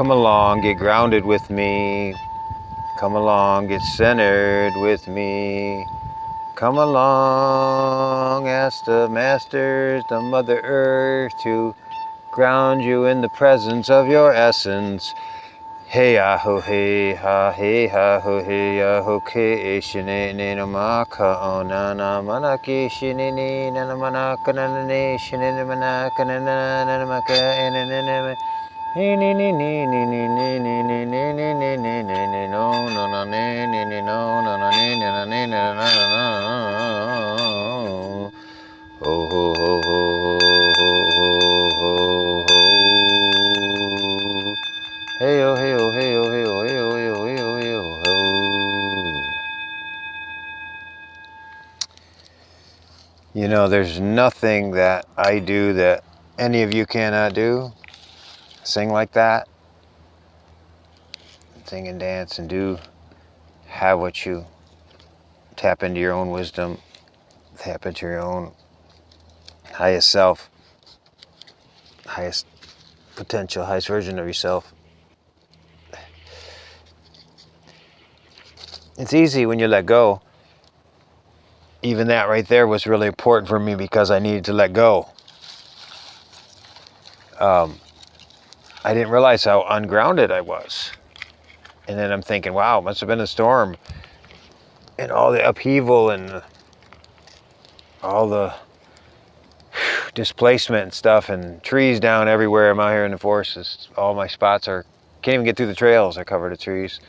Come along, get grounded with me. Come along, get centered with me. Come along, ask the masters, the Mother Earth, to ground you in the presence of your essence. Hey ho hey ha ho hey ho ke shine ne namaka onana manaki shine ne namanaka nane shine manaka nana namaka enene ni ni ni ni ni ni ni ni ni ni ni ni ni ni ni no no no ni ni ni no no no ni ni no ni ni no no no ho ho ho ho ho ho ho hey oh hey oh hey oh hey oh hey oh hey oh hey oh hey oh ho. You know, there's nothing that I do that any of you cannot do. Sing like that. Sing and dance and do. Have what you tap into your own wisdom. Tap into your own highest self. Highest potential, highest version of yourself. It's easy when you let go. Even that right there was really important for me because I needed to let go. I didn't realize how ungrounded I was. And then I'm thinking, wow, it must have been a storm. And all the upheaval and all the displacement and stuff and trees down everywhere. I'm out here in the forest. All my spots are, can't even get through the trails. I covered the trees.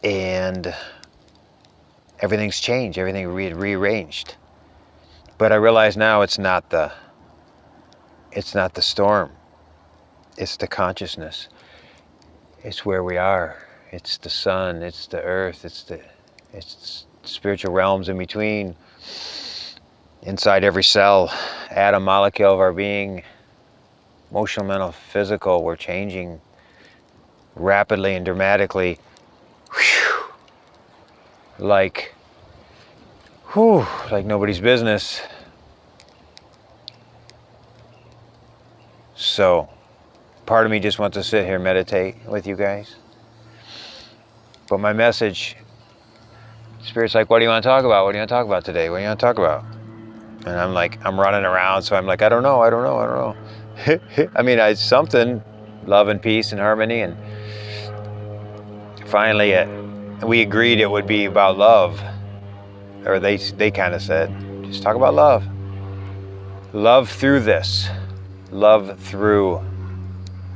And everything's changed. Everything rearranged. But I realize now it's not the storm. It's the consciousness. It's where we are. It's the sun. It's the earth. It's spiritual realms in between. Inside every cell, atom, molecule of our being, emotional, mental, physical, we're changing rapidly and dramatically. Like nobody's business. So, part of me just wants to sit here and meditate with you guys. But my message, Spirit's like, what do you want to talk about? What do you want to talk about today? What do you want to talk about? And I'm like, I'm running around, so I'm like, I don't know. I mean, it's something, love and peace and harmony. And finally, we agreed it would be about love. Or they kind of said, just talk about love. Love through this. Love through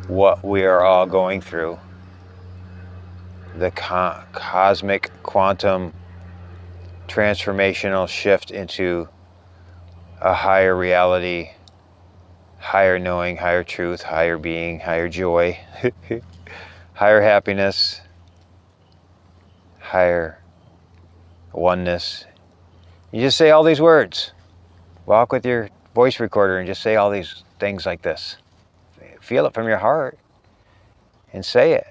what we are all going through. The cosmic quantum transformational shift into a higher reality, higher knowing, higher truth, higher being, higher joy, higher happiness, higher oneness. You just say all these words. Walk with your voice recorder and just say all these things like this. Feel it from your heart and say it.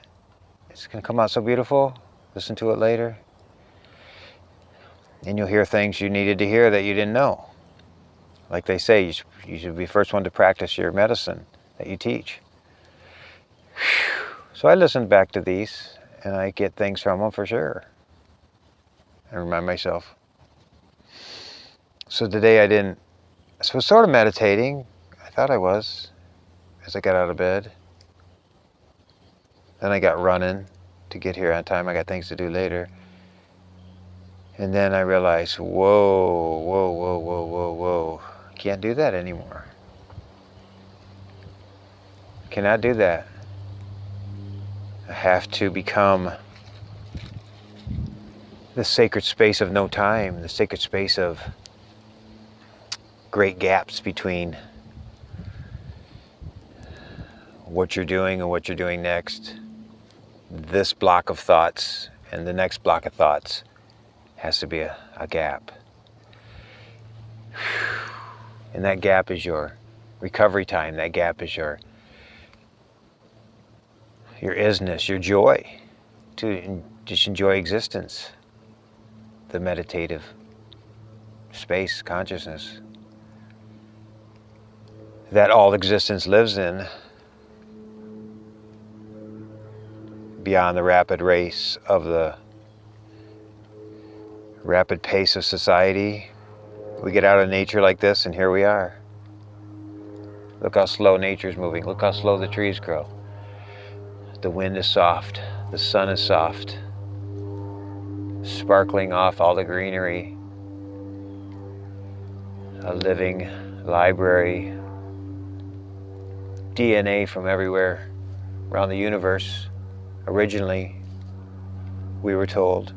It's going to come out so beautiful. Listen to it later. And you'll hear things you needed to hear that you didn't know. Like they say, you should be the first one to practice your medicine that you teach. So I listen back to these, and I get things from them for sure. I remind myself. So today I was sort of meditating. I thought I was, as I got out of bed. Then I got running to get here on time. I got things to do later. And then I realized, whoa. Can't do that anymore. Cannot do that. I have to become the sacred space of no time, the sacred space of great gaps between what you're doing and what you're doing next. This block of thoughts and the next block of thoughts has to be a gap. And that gap is your recovery time. That gap is your isness, your joy, to just enjoy existence, the meditative space, consciousness that all existence lives in. beyond the rapid race of the rapid pace of society. We get out of nature like this, and here we are. Look how slow nature's moving. Look how slow the trees grow. The wind is soft. The sun is soft. Sparkling off all the greenery. A living library. DNA from everywhere around the universe. Originally, we were told,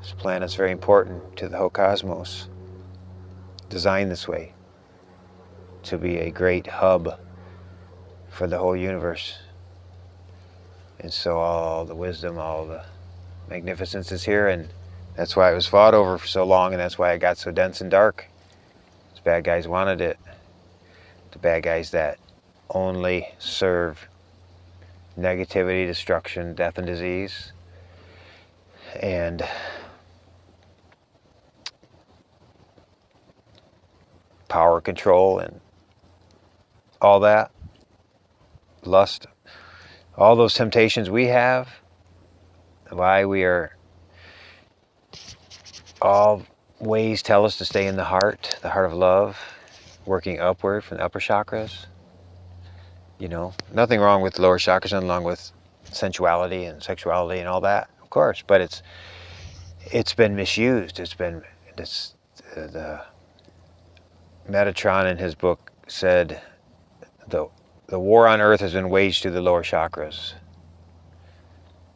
this planet's very important to the whole cosmos. Designed this way to be a great hub for the whole universe. And so all the wisdom, all the magnificence is here, and that's why it was fought over for so long, and that's why it got so dense and dark. The bad guys wanted it. The bad guys that only serve negativity, destruction, death, and disease, and power control, and all that, lust, all those temptations we have, why we are, all ways tell us to stay in the heart of love, working upward from the upper chakras. You know, nothing wrong with the lower chakras, nothing wrong with sensuality and sexuality and all that, of course, but it's been misused. It's been, the Metatron in his book said, the war on earth has been waged through the lower chakras.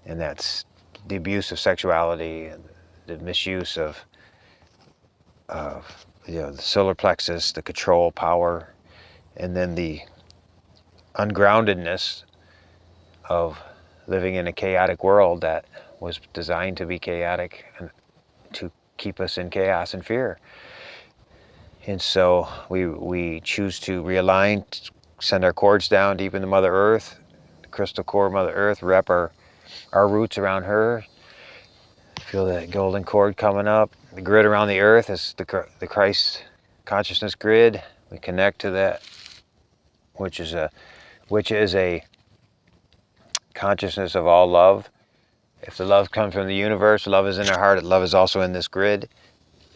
And that's the abuse of sexuality, and the misuse of the solar plexus, the control power, and then the ungroundedness of living in a chaotic world that was designed to be chaotic and to keep us in chaos and fear. And so we choose to realign, send our cords down deep into Mother Earth, the crystal core of Mother Earth, wrap our roots around her. Feel that golden cord coming up. The grid around the earth is the Christ consciousness grid. We connect to that, which is a consciousness of all love. If the love comes from the universe, love is in our heart, love is also in this grid.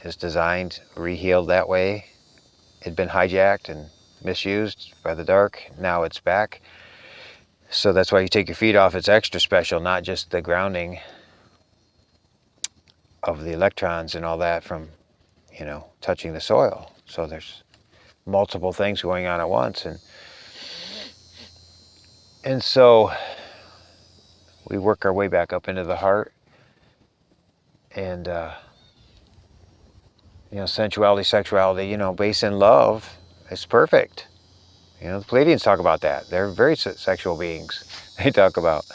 It's designed, re-healed that way. It'd been hijacked and misused by the dark. Now it's back. So that's why you take your feet off. It's extra special, not just the grounding of the electrons and all that from, touching the soil. So there's multiple things going on at once. And so we work our way back up into the heart. And, sensuality, sexuality, based in love, is perfect. The Pleiadians talk about that. They're very sexual beings. They talk about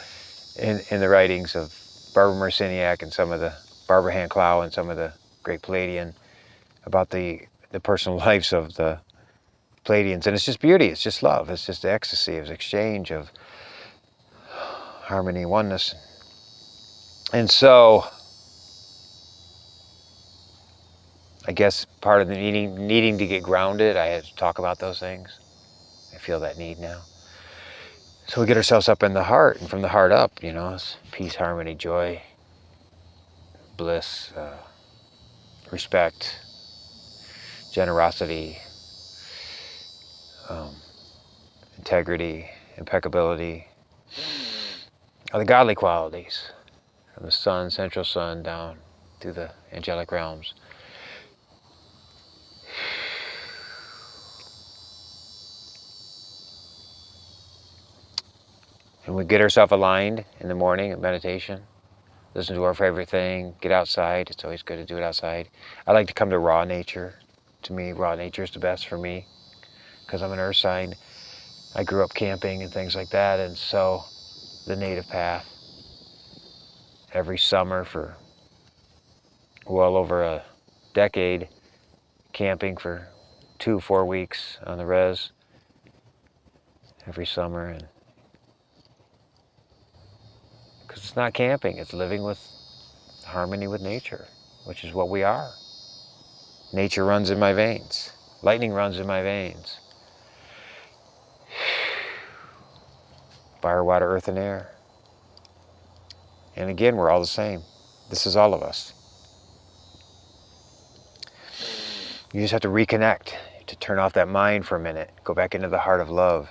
in the writings of Barbara Marciniak and some of the Barbara Hand Clow and some of the great Pleiadian about the personal lives of the Pleiadians. And it's just beauty. It's just love. It's just ecstasy. It's exchange of harmony, oneness. And so I guess part of the needing to get grounded, I had to talk about those things. I feel that need now. So we get ourselves up in the heart, and from the heart up, it's peace, harmony, joy, bliss, respect, generosity, integrity, impeccability, are the godly qualities from the sun, central sun, down through the angelic realms. And we get ourselves aligned in the morning at meditation, listen to our favorite thing, get outside. It's always good to do it outside. I like to come to raw nature. To me, raw nature is the best for me because I'm an earth sign. I grew up camping and things like that, and so the native path. Every summer for well over a decade, camping for 2-4 weeks on the res every summer, and because it's not camping, it's living with harmony with nature, which is what we are. Nature runs in my veins. Lightning runs in my veins. Fire, water, earth, and air. And again, we're all the same. This is all of us. You just have to reconnect, to turn off that mind for a minute, go back into the heart of love.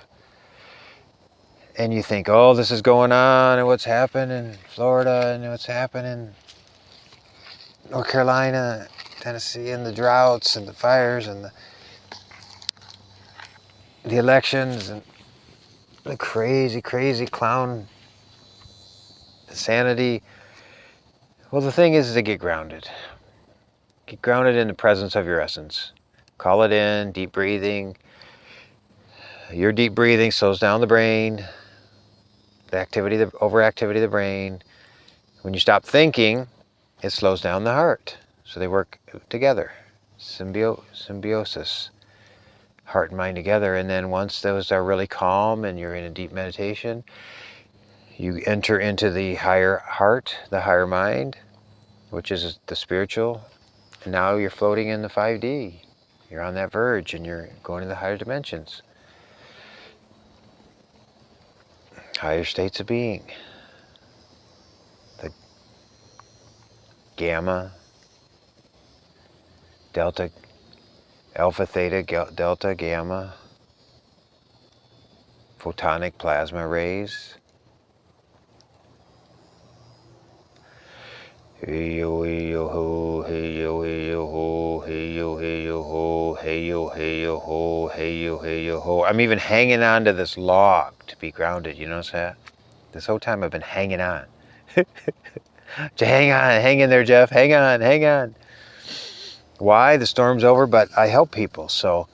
And you think, oh, this is going on, and what's happened in Florida, and what's happened in North Carolina, Tennessee, and the droughts, and the fires, and the elections, and the crazy, crazy clown insanity. Well, the thing is to get grounded. Get grounded in the presence of your essence. Call it in, deep breathing. Your deep breathing slows down the brain, the overactivity of the brain. When you stop thinking, it slows down the heart. So they work together. Symbiosis. Heart and mind together. And then once those are really calm and you're in a deep meditation, you enter into the higher heart, the higher mind, which is the spiritual. And now you're floating in the 5D. You're on that verge and you're going to the higher dimensions. Higher states of being. The gamma, delta, alpha, theta, delta, gamma, photonic plasma rays. Hey yo, hey yo, ho, hey yo, hey yo, ho, hey yo, hey yo, ho, hey yo, hey yo, ho, hey yo, hey yo, ho. I'm even hanging on to this log to be grounded, you notice that? This whole time I've been hanging on. Hang in there, Jeff, hang on, hang on. Why? The storm's over, but I help people, so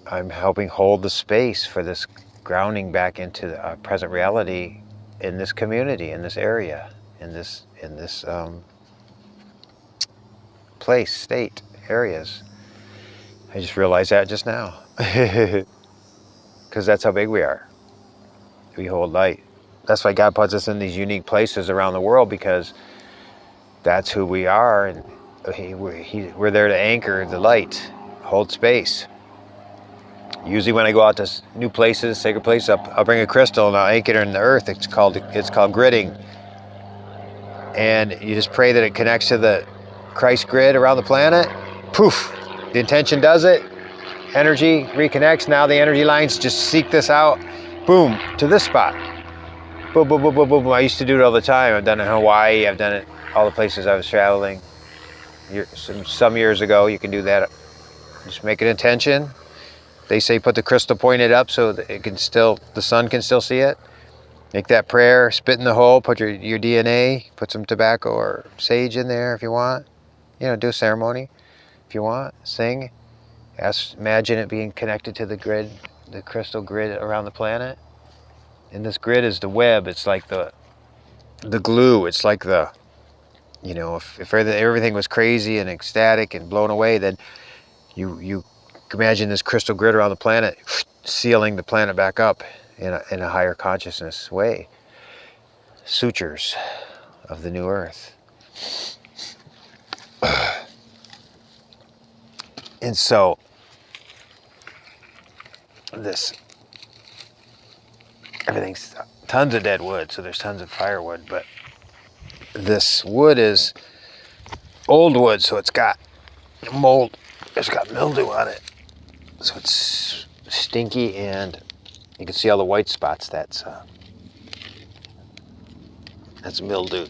I'm helping hold the space for this grounding back into the present reality in this community, in this area, in this place, state, areas. I just realized that just now. Because that's how big we are. We hold light. That's why God puts us in these unique places around the world, because that's who we are, and we're there to anchor the light, hold space. Usually when I go out to new places, sacred places, I'll bring a crystal and I'll anchor it in the earth. It's called gridding. And you just pray that it connects to the Christ grid around the planet. Poof, the intention does it. Energy reconnects. Now the energy lines just seek this out. Boom, to this spot. Boom, boom, boom, boom, boom. I used to do it all the time. I've done it in Hawaii. I've done it all the places I was traveling. Some years ago, you can do that. Just make an intention. They say put the crystal pointed up so that the sun can still see it. Make that prayer, spit in the hole, put your DNA, put some tobacco or sage in there if you want. You know, do a ceremony if you want. Sing. Imagine it being connected to the grid, the crystal grid around the planet. And this grid is the web. It's like the glue. It's like if everything was crazy and ecstatic and blown away, then you imagine this crystal grid around the planet sealing the planet back up in a higher consciousness way. Sutures of the new earth. And so everything's tons of dead wood, so there's tons of firewood, but this wood is old wood, so it's got mold, it's got mildew on it, so it's stinky, and you can see all the white spots. That's mildew,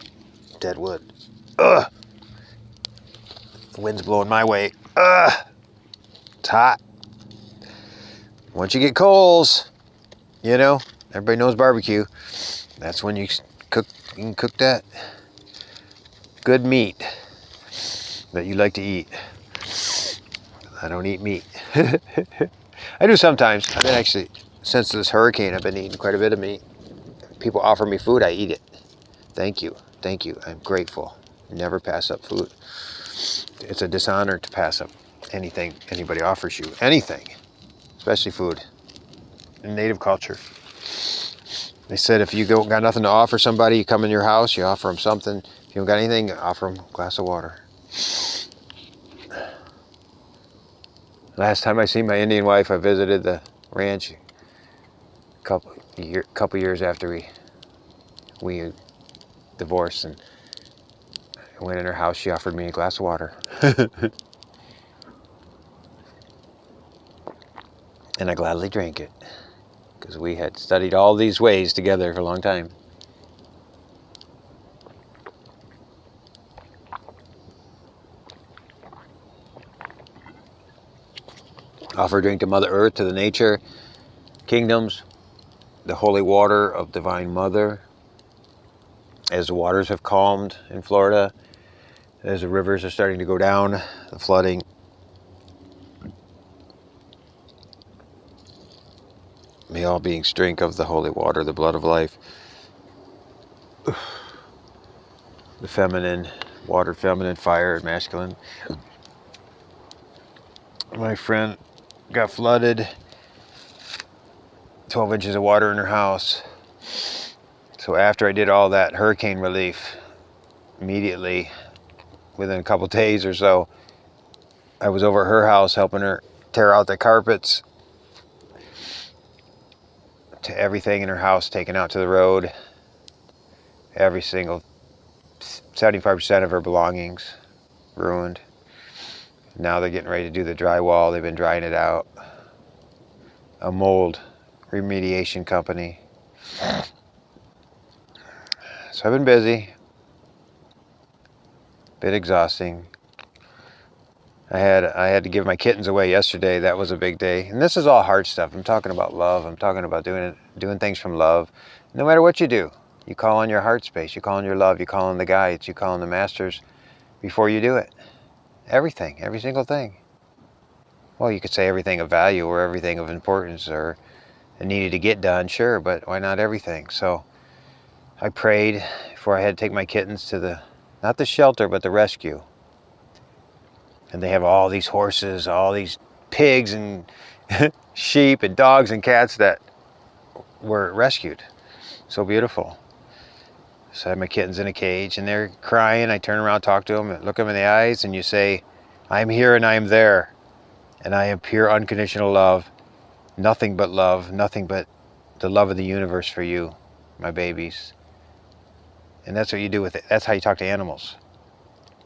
dead wood. Ugh! The wind's blowing my way. Ugh! It's hot. Once you get coals, everybody knows barbecue. That's when you can cook that good meat that you like to eat. I don't eat meat. I do sometimes. I've been actually, since this hurricane, I've been eating quite a bit of meat. People offer me food, I eat it. Thank you. Thank you. I'm grateful. Never pass up food. It's a dishonor to pass up anything anybody offers you. Anything. Especially food. In Native culture. They said if you got nothing to offer somebody, you come in your house, you offer them something. If you don't got anything, offer them a glass of water. Last time I seen my Indian wife, I visited the ranch a couple years after we divorced, and I went in her house. She offered me a glass of water. And I gladly drank it, because we had studied all these ways together for a long time. Offer a drink to Mother Earth, to the nature kingdoms, the holy water of Divine Mother. As the waters have calmed in Florida, as the rivers are starting to go down, the flooding, may all beings drink of the holy water, the blood of life. The feminine water, feminine fire, masculine. My friend got flooded, 12 inches of water in her house. So after I did all that hurricane relief, immediately, within a couple days or so, I was over at her house helping her tear out the carpets, to everything in her house taken out to the road. Every single 75% of her belongings ruined. Now they're getting ready to do the drywall. They've been drying it out. A mold remediation company. So I've been busy. Bit exhausting. I had to give my kittens away yesterday. That was a big day. And this is all hard stuff. I'm talking about love. I'm talking about doing things from love. No matter what you do, you call on your heart space. You call on your love. You call on the guides. You call on the masters before you do it. Everything. Every single thing. Well, you could say everything of value or everything of importance or needed to get done. Sure, but why not everything? So I prayed before I had to take my kittens to not the shelter, but the rescue. And they have all these horses, all these pigs and sheep and dogs and cats that were rescued. So beautiful. So I had my kittens in a cage and they're crying. I turn around, talk to them, and look them in the eyes, and you say, I'm here and I am there. And I am pure unconditional love. Nothing but love. Nothing but the love of the universe for you, my babies. And that's what you do with it. That's how you talk to animals.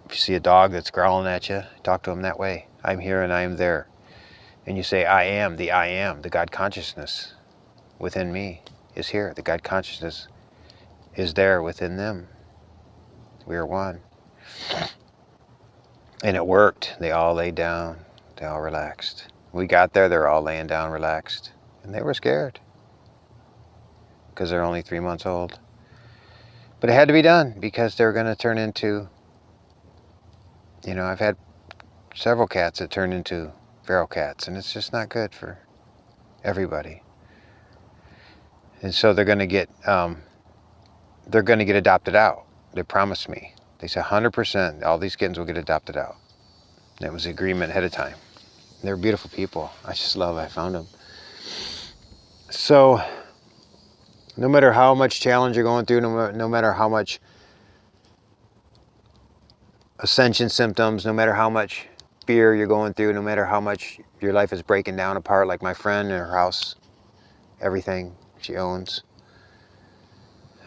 If you see a dog that's growling at you, talk to him that way. I'm here and I am there. And you say, I am, the God consciousness within me is here. The God consciousness is there within them. We are one. And it worked. They all laid down. They all relaxed. We got there, they're all laying down relaxed. And they were scared, because they're only 3 months old. But it had to be done, because they're going to turn into, I've had several cats that turn into feral cats, and it's just not good for everybody. And so they're going to get adopted out. They promised me. They said 100% all these kittens will get adopted out. And it was the agreement ahead of time. They're beautiful people. I found them. So no matter how much challenge you're going through, no matter how much ascension symptoms, no matter how much fear you're going through, no matter how much your life is breaking down apart, like my friend in her house, everything she owns,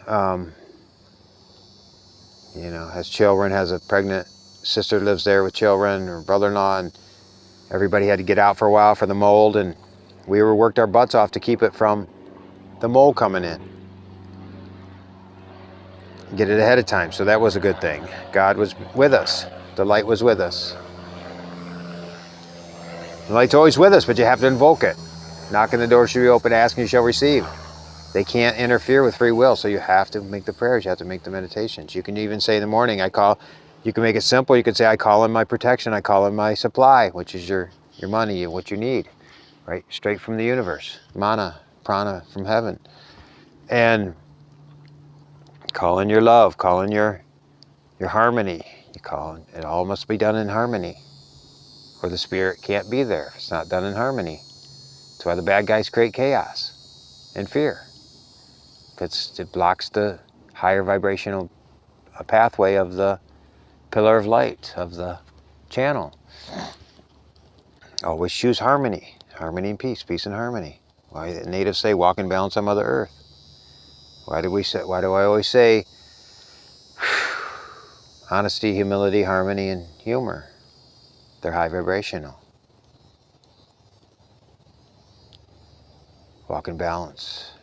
has children, has a pregnant sister lives there with children, her brother-in-law, and everybody had to get out for a while for the mold, and we worked our butts off to keep it from the mold coming in. Get it ahead of time, so that was a good thing. God was with us. The light was with us. The light's always with us, but you have to invoke it. Knocking the door should be open, asking you shall receive. They can't interfere with free will, so you have to make the prayers, you have to make the meditations. You can even say in the morning, you can make it simple. You can say, I call in my protection, I call in my supply, which is your money, what you need, right? Straight from the universe, mana, prana from heaven. And call in your love, call in your harmony. It all must be done in harmony, or the spirit can't be there if it's not done in harmony. That's why the bad guys create chaos and fear. It blocks the higher vibrational pathway of the pillar of light, of the channel. Always choose harmony. Harmony and peace and harmony. Why the natives say walk in balance on Mother Earth? Why do I always say honesty, humility, harmony, and humor? They're high vibrational. Walk in balance.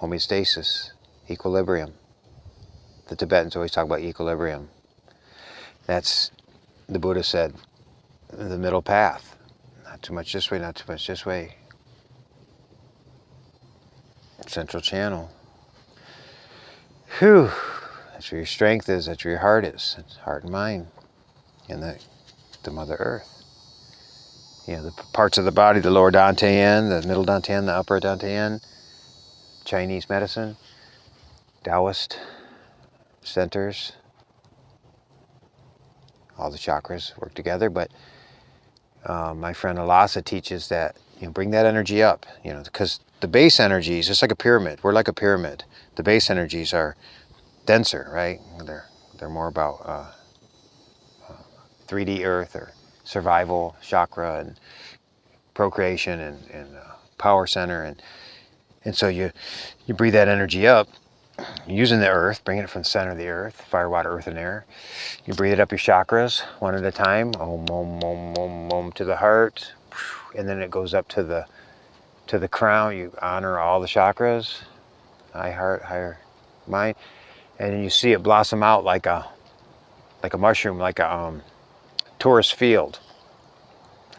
Homeostasis. Equilibrium. The Tibetans always talk about equilibrium. That's, the Buddha said, the middle path. Not too much this way, not too much this way. Central channel. Whew. That's where your strength is, that's where your heart is. It's heart and mind. And the Mother Earth. You know, the parts of the body, the lower Dantian, the middle Dantian, the upper Dantian, Chinese medicine, Taoist centers, all the chakras work together. But my friend Alasa teaches that, you know, bring that energy up, you know, because the base energies, it's like a pyramid. We're like a pyramid. The base energies are denser, right? They're more about 3D earth or survival, chakra, and procreation, and power center, and so you breathe that energy up using the earth, bringing it from the center of the earth, fire, water, earth, and air. You breathe it up your chakras one at a time. Om, om, om, om, om to the heart, and then it goes up to the crown. You honor all the chakras, high heart, higher mind, and then you see it blossom out like a mushroom, like a torus field,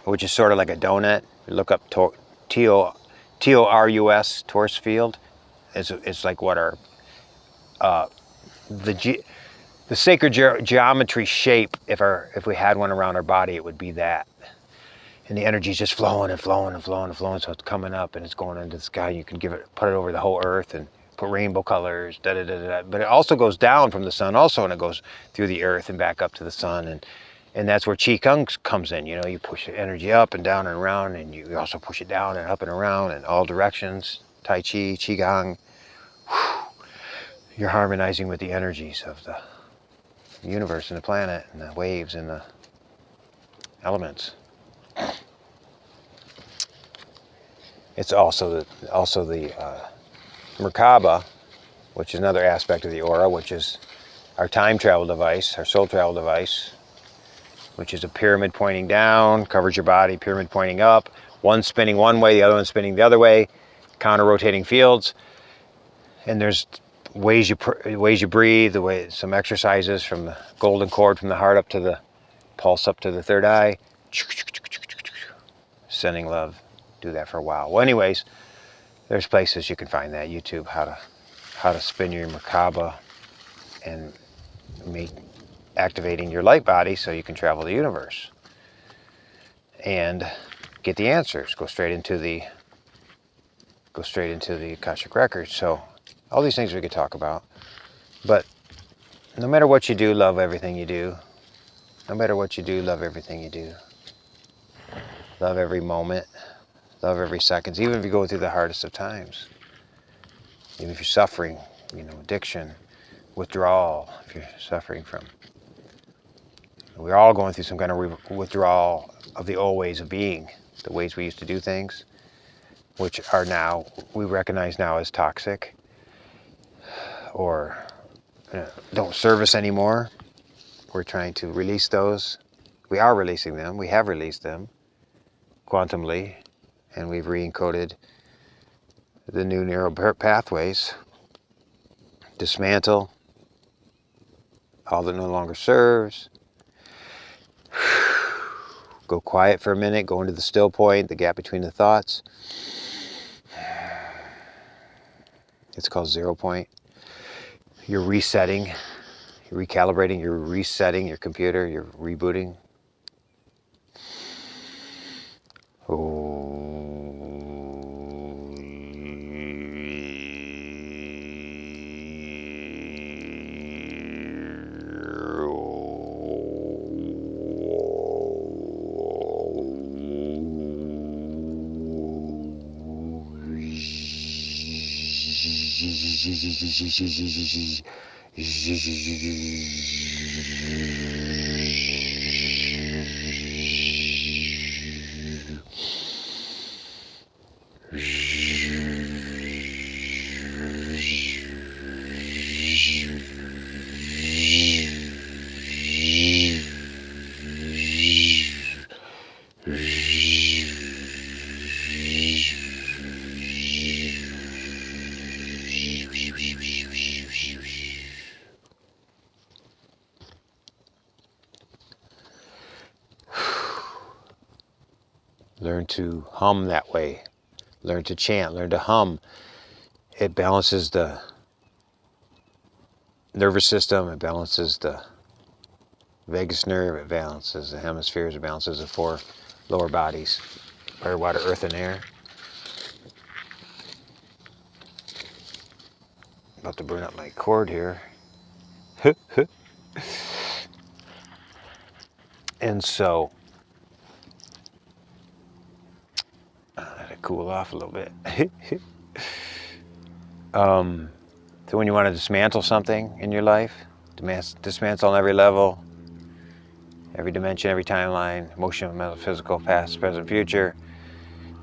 which is sort of like a donut. You look up T-O-R-U-S, torus field. It's like what our the sacred geometry shape. If we had one around our body, it would be that. And the energy's just flowing and flowing and flowing and flowing. So it's coming up and it's going into the sky. You can put it over the whole earth and put rainbow colors, da da da da. But it also goes down from the sun also, and it goes through the earth and back up to the sun. And that's where Qigong comes in. You know, you push the energy up and down and around, and you also push it down and up and around in all directions. Tai Chi, Qigong. You're harmonizing with the energies of the universe and the planet and the waves and the elements. It's also the Merkaba, which is another aspect of the aura, which is our time travel device, our soul travel device, which is a pyramid pointing down, covers your body, pyramid pointing up, one spinning one way, the other one spinning the other way, counter-rotating fields. And there's ways you breathe, some exercises from the golden cord from the heart up to the pulse up to the third eye. Sending love. Do that for a while. Well, anyways, there's places you can find that. YouTube, how to spin your Merkaba and activating your light body so you can travel the universe and get the answers. Go straight into the Akashic Records. So all these things we could talk about. But no matter what you do, love everything you do. No matter what you do, love everything you do. Love every moment. Love every second. Even if you go through the hardest of times. Even if you're suffering, you know, addiction, withdrawal, if you're suffering from. We're all going through some kind of withdrawal of the old ways of being, the ways we used to do things, which are now, we recognize now as toxic or don't serve us anymore. We're trying to release those. We are releasing them. We have released them quantumly, and we've re-encoded the new neural pathways. Dismantle all that no longer serves. Go quiet for a minute, go into the still point, the gap between the thoughts. It's called 0 point. You're resetting, you're recalibrating, you're resetting your computer, you're rebooting. Learn to hum that way. Learn to chant. Learn to hum. It balances the nervous system. It balances the vagus nerve. It balances the hemispheres. It balances the 4 lower bodies. Fire, water, earth, and air. About to burn up my cord here. And so, let it cool off a little bit. So when you want to dismantle something in your life, dismantle on every level, every dimension, every timeline, emotional, mental, physical, past, present, future,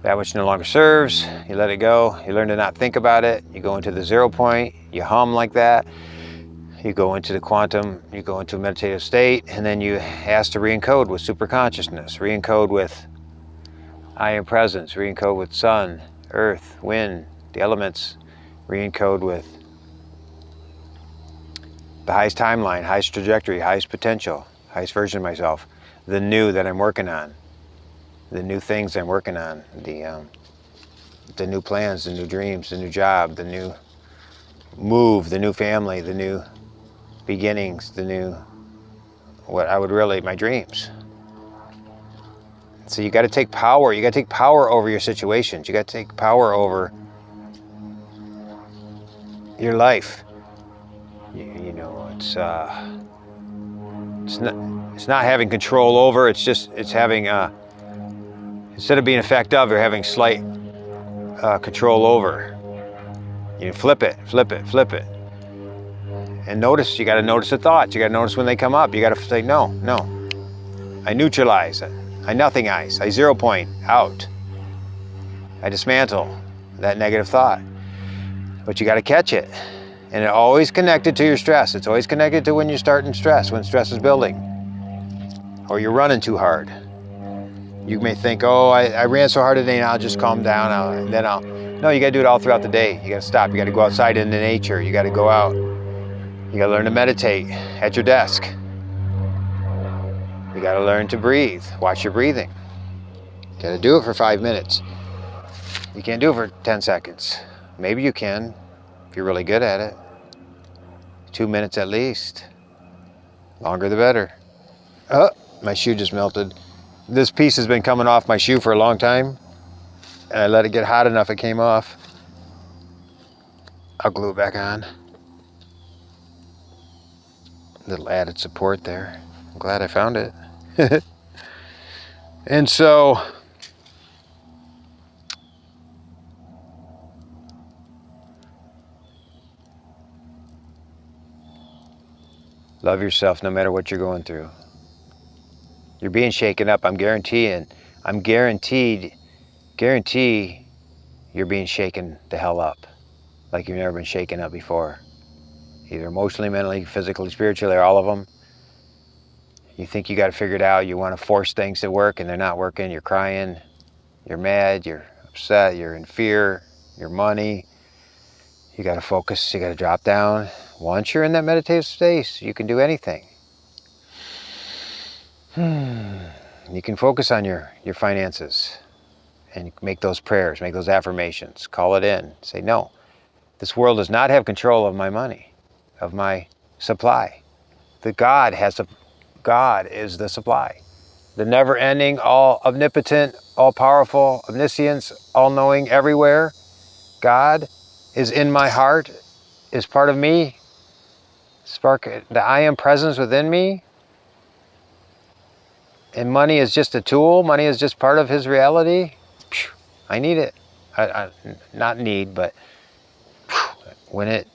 that which no longer serves, you let it go. You learn to not think about it. You go into the 0 point. You hum like that. You go into the quantum. You go into a meditative state, and then you ask to re-encode with super consciousness, re-encode with I am presence, re-encode with sun, earth, wind, the elements, re-encode with the highest timeline, highest trajectory, highest potential, highest version of myself, the new that I'm working on, the new things I'm working on, the new plans, the new dreams, the new job, the new move, the new family, the new beginnings, the new, what I would really, my dreams. So you got to take power. You got to take power over your situations. You got to take power over your life. You know, it's not having control over. It's having instead of being effective, you're having slight control over. You flip it, and notice. You got to notice the thoughts. You got to notice when they come up. You got to say no. I neutralize. I nothingize. I 0 point out. I dismantle that negative thought. But you got to catch it. And it's always connected to your stress. It's always connected to when you're starting stress, when stress is building. Or you're running too hard. You may think, oh, I ran so hard today, now I'll just calm down. No, you got to do it all throughout the day. You got to stop. You got to go outside into nature. You got to go out. You got to learn to meditate at your desk. You got to learn to breathe. Watch your breathing. You got to do it for 5 minutes. You can't do it for 10 seconds. Maybe you can, if you're really good at it. 2 minutes at least. Longer the better. Oh, my shoe just melted. This piece has been coming off my shoe for a long time. And I let it get hot enough, it came off. I'll glue it back on. Little added support there. I'm glad I found it. And so, love yourself no matter what you're going through. You're being shaken up. I'm guaranteed you're being shaken the hell up like you've never been shaken up before. Either emotionally, mentally, physically, spiritually, or all of them. You think you got it figured out. You want to force things to work and they're not working. You're crying. You're mad. You're upset. You're in fear. Your money. You got to focus. You got to drop down. Once you're in that meditative space, you can do anything. You can focus on your finances and make those prayers, make those affirmations, call it in. Say, no, this world does not have control of my money, of my supply. God is the supply. The never-ending, all omnipotent, all-powerful, omniscience, all-knowing, everywhere. God is in my heart, is part of me. Spark the I am presence within me. And money is just a tool. Money is just part of his reality. I need it. Not need, but when it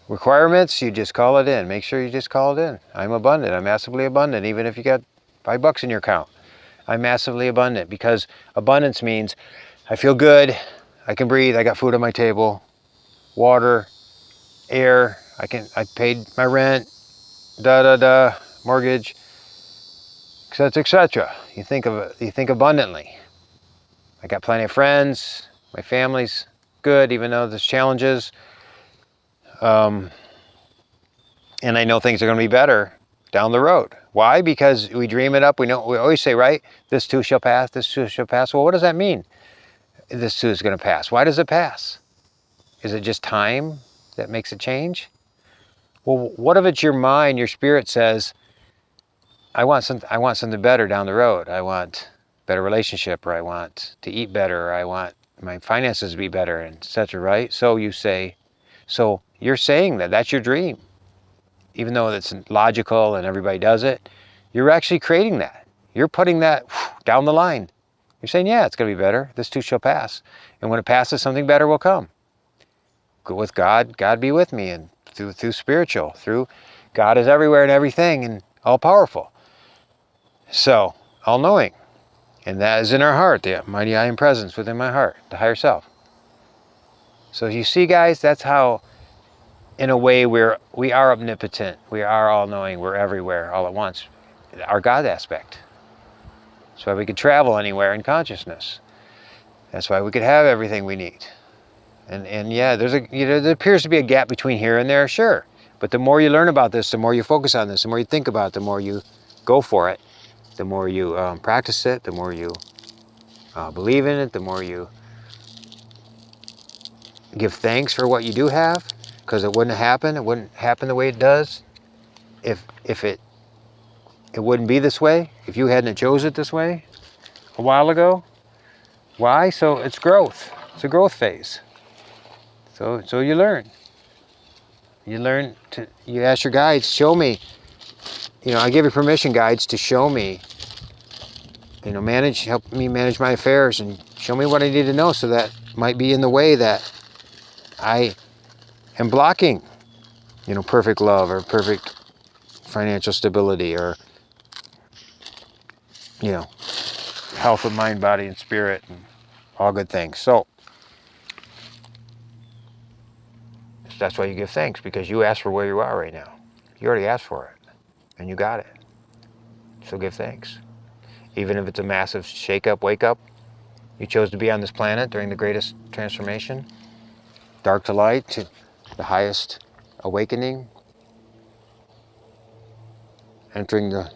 requirements, you just call it in. Make sure you just call it in. I'm abundant. I'm massively abundant. Even if you got $5 in your account, I'm massively abundant, because abundance means I feel good. I can breathe. I got food on my table, water, air. I paid my rent, mortgage, etc., etc. You think abundantly. I got plenty of friends. My family's good, even though there's challenges. And I know things are going to be better down the road. Why? Because we dream it up. We always say, right? This too shall pass. This too shall pass. Well, what does that mean? This too is going to pass. Why does it pass? Is it just time that makes it change? Well, what if it's your mind, your spirit says, I want something better down the road. I want a better relationship, or I want to eat better, or I want my finances to be better, and etc., right? So you say, so you're saying that that's your dream. Even though it's logical and everybody does it, you're actually creating that. You're putting that down the line. You're saying, yeah, it's going to be better. This too shall pass. And when it passes, something better will come. With God, God be with me. And through spiritual, through God is everywhere and everything and all powerful. So, all knowing. And that is in our heart, the mighty I am presence within my heart, the higher self. So you see, guys, that's how, in a way, we are omnipotent. We are all knowing. We're everywhere all at once. Our God aspect. That's why we could travel anywhere in consciousness. That's why we could have everything we need. And yeah, there appears to be a gap between here and there, sure. But the more you learn about this, the more you focus on this, the more you think about it, the more you go for it, the more you practice it, the more you believe in it, the more you give thanks for what you do have, because it wouldn't happen. It wouldn't happen the way it does if it wouldn't be this way, if you hadn't chose it this way a while ago. Why? So it's growth. It's a growth phase. So you learn. You ask your guides, show me. I give you permission, guides, to show me. Help me manage my affairs and show me what I need to know, so that might be in the way that I am blocking, perfect love or perfect financial stability or, health of mind, body, and spirit, and all good things. So that's why you give thanks, because you asked for where you are right now. You already asked for it, and you got it. So give thanks. Even if it's a massive shake-up, wake-up, you chose to be on this planet during the greatest transformation, dark to light, to the highest awakening, entering the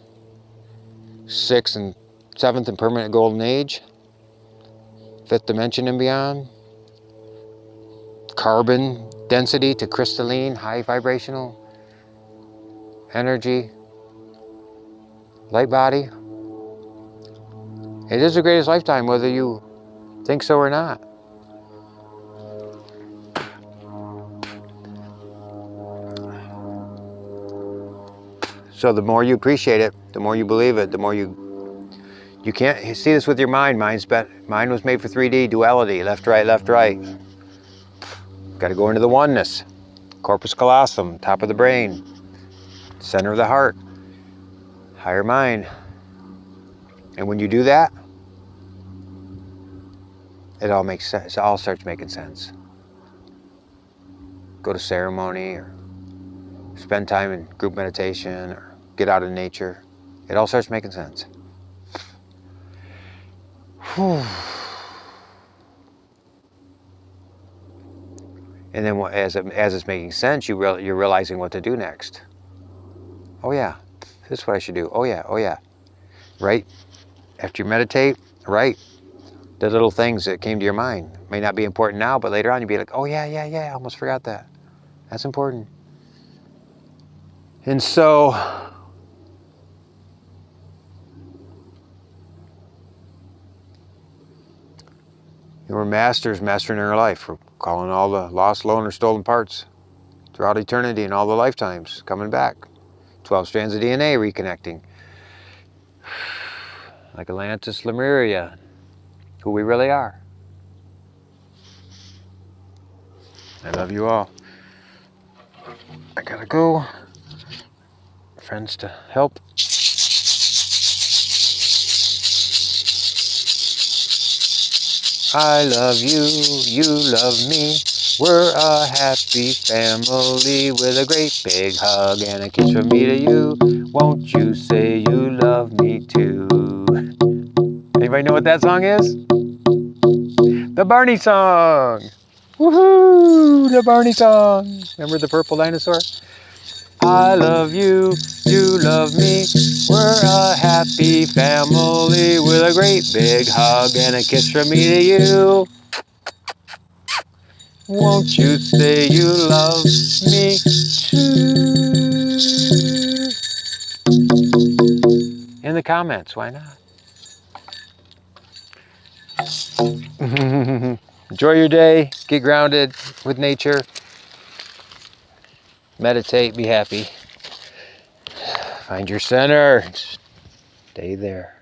6th and 7th and permanent golden age, 5th dimension and beyond, carbon density to crystalline, high vibrational energy, light body. It is the greatest lifetime, whether you think so or not. So the more you appreciate it, the more you believe it, the more you can't see this with your mind. Mind was made for 3D, duality, left, right, left, right. Got to go into the oneness. Corpus callosum, top of the brain, center of the heart, higher mind. And when you do that, it all makes sense. It all starts making sense. Go to ceremony or spend time in group meditation or get out in nature. It all starts making sense. Whew. And then as it's making sense, you're realizing what to do next. Oh yeah, this is what I should do. Oh yeah. Right? After you meditate, right? The little things that came to your mind may not be important now, but later on you'll be like, oh yeah, I almost forgot that. That's important. And so, your masters mastering their life, for calling all the lost, lone, or stolen parts throughout eternity and all the lifetimes coming back. 12 strands of DNA reconnecting. Like Atlantis, Lemuria, who we really are. I love you all. I gotta go. Friends to help. I love you, you love me. We're a happy family with a great big hug and a kiss from me to you. Won't you say you love me too? Anybody know what that song is? The Barney song. Woohoo! The Barney song. Remember the purple dinosaur? I love you, you love me. We're a happy family with a great big hug and a kiss from me to you. Won't you say you love me too? In the comments, why not? Enjoy your day, get grounded with nature, meditate, be happy. Find your center, stay there.